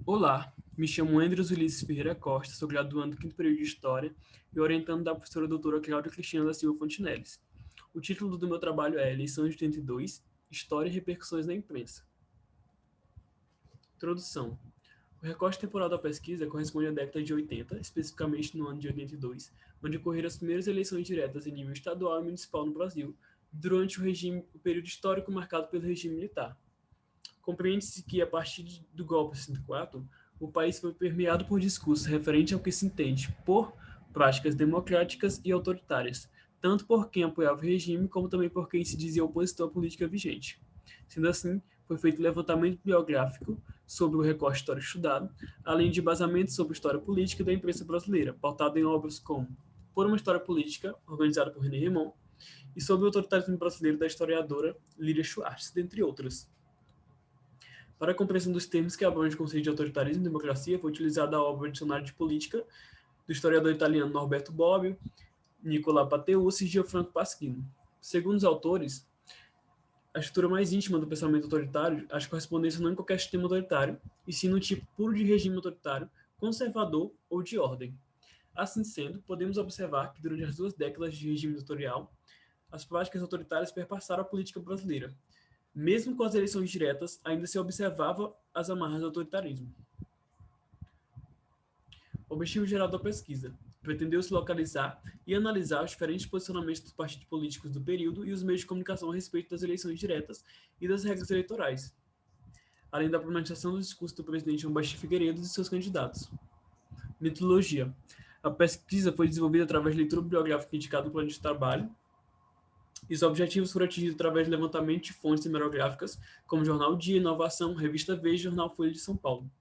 Olá, me chamo Andrews Ulisses Ferreira Costa, sou graduando do quinto período de História e orientando da professora doutora Cláudia Cristina da Silva Fontinelles. O título do meu trabalho é Eleição de 82, História e Repercussões na Imprensa. Introdução. O recorte temporal da pesquisa corresponde à década de 80, especificamente no ano de 82, onde ocorreram as primeiras eleições diretas em nível estadual e municipal no Brasil, durante o período histórico marcado pelo regime militar. Compreende-se que, a partir do golpe de 64, o país foi permeado por discursos referentes ao que se entende por práticas democráticas e autoritárias, tanto por quem apoiava o regime, como também por quem se dizia opositor à política vigente. Sendo assim, foi feito levantamento biográfico sobre o recorte histórico estudado, além de embasamentos sobre história política da imprensa brasileira, pautado em obras como Por uma História Política, organizada por René Remon, e sobre o autoritarismo brasileiro da historiadora Lídia Schwartz, dentre outras. Para a compreensão dos termos que abrange o conceito de autoritarismo e democracia, foi utilizada a obra Dicionário de Política, do historiador italiano Norberto Bobbio, Nicola Pateus e Gianfranco Pasquino. Segundo os autores, a estrutura mais íntima do pensamento autoritário acha correspondência não em qualquer sistema autoritário, e sim no tipo puro de regime autoritário, conservador ou de ordem. Assim sendo, podemos observar que durante as 2 décadas de regime ditatorial, as práticas autoritárias perpassaram a política brasileira. Mesmo com as eleições diretas, ainda se observava as amarras do autoritarismo. O objetivo geral da pesquisa pretendeu-se localizar e analisar os diferentes posicionamentos dos partidos políticos do período e os meios de comunicação a respeito das eleições diretas e das regras eleitorais, além da problematização do discurso do presidente João Batista Figueiredo e seus candidatos. Metodologia. A pesquisa foi desenvolvida através de leitura biográfica indicada no plano de trabalho, e os objetivos foram atingidos através de levantamento de fontes hemerográficas, como Jornal Dia, Inovação, Revista Veja e Jornal Folha de São Paulo.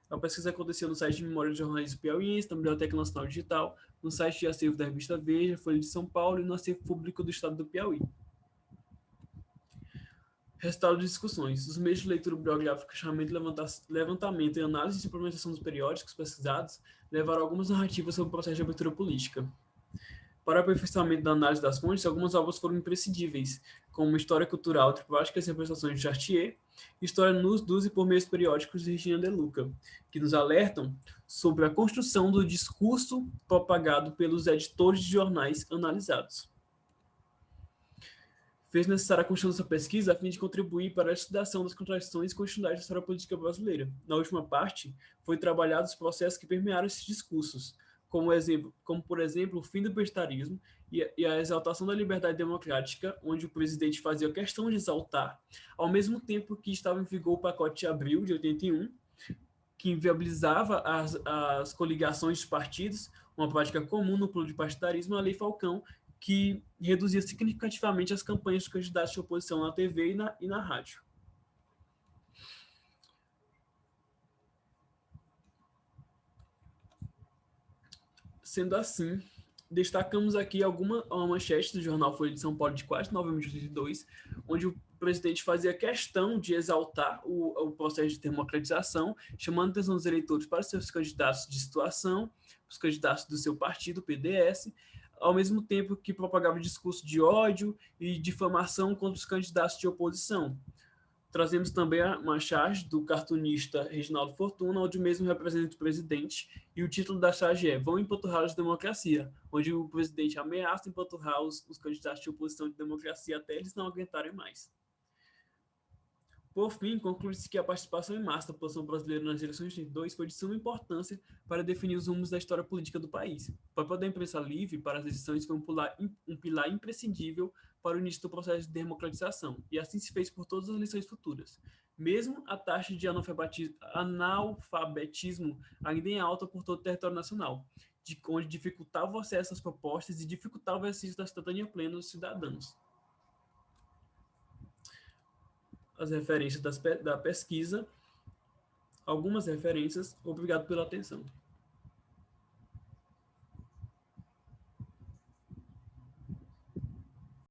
A pesquisa aconteceu no site de Memória de Jornalismo Piauiense, na Biblioteca Nacional Digital, no site de acervo da Revista Veja, Folha de São Paulo e no acervo público do Estado do Piauí. Resultado de discussões. Os meios de leitura biográfica, chamamento, levantamento e análise de implementação dos periódicos pesquisados levaram algumas narrativas sobre o processo de abertura política. Para o aperfeiçoamento da análise das fontes, algumas obras foram imprescindíveis, como História Cultural entre Práticas e Representações de Chartier, História nos, dos e por meios periódicos de Regina De Luca, que nos alertam sobre a construção do discurso propagado pelos editores de jornais analisados. Fez necessária a construção dessa pesquisa a fim de contribuir para a estudação das contradições e continuidade da história política brasileira. Na última parte, foi trabalhado os processos que permearam esses discursos, como por exemplo, o fim do vegetarismo e a exaltação da liberdade democrática, onde o presidente fazia questão de exaltar, ao mesmo tempo que estava em vigor o pacote de abril de 81, que inviabilizava as coligações de partidos, uma prática comum no pluripartidarismo, a Lei Falcão, que reduzia significativamente as campanhas dos candidatos de oposição na TV e na rádio. Sendo assim, destacamos aqui uma manchete do jornal Folha de São Paulo de 4 de novembro de 2022, onde o presidente fazia questão de exaltar o processo de democratização, chamando a atenção dos eleitores para seus candidatos de situação, os candidatos do seu partido, o PDS, ao mesmo tempo que propagava discurso de ódio e difamação contra os candidatos de oposição. Trazemos também uma charge do cartunista Reginaldo Fortuna, onde o mesmo representa o presidente, e o título da charge é Vão empanturrar a democracia, onde o presidente ameaça empanturrar os candidatos de oposição de democracia até eles não aguentarem mais. Por fim, conclui-se que a participação em massa da população brasileira nas eleições de 2022 foi de suma importância para definir os rumos da história política do país. O papel da imprensa livre para as eleições foi um pilar imprescindível para o início do processo de democratização, e assim se fez por todas as eleições futuras. Mesmo a taxa de analfabetismo ainda em alta por todo o território nacional, onde dificultava o acesso às propostas e dificultava o exercício da cidadania plena dos cidadãos. As referências da pesquisa, algumas referências. Obrigado pela atenção.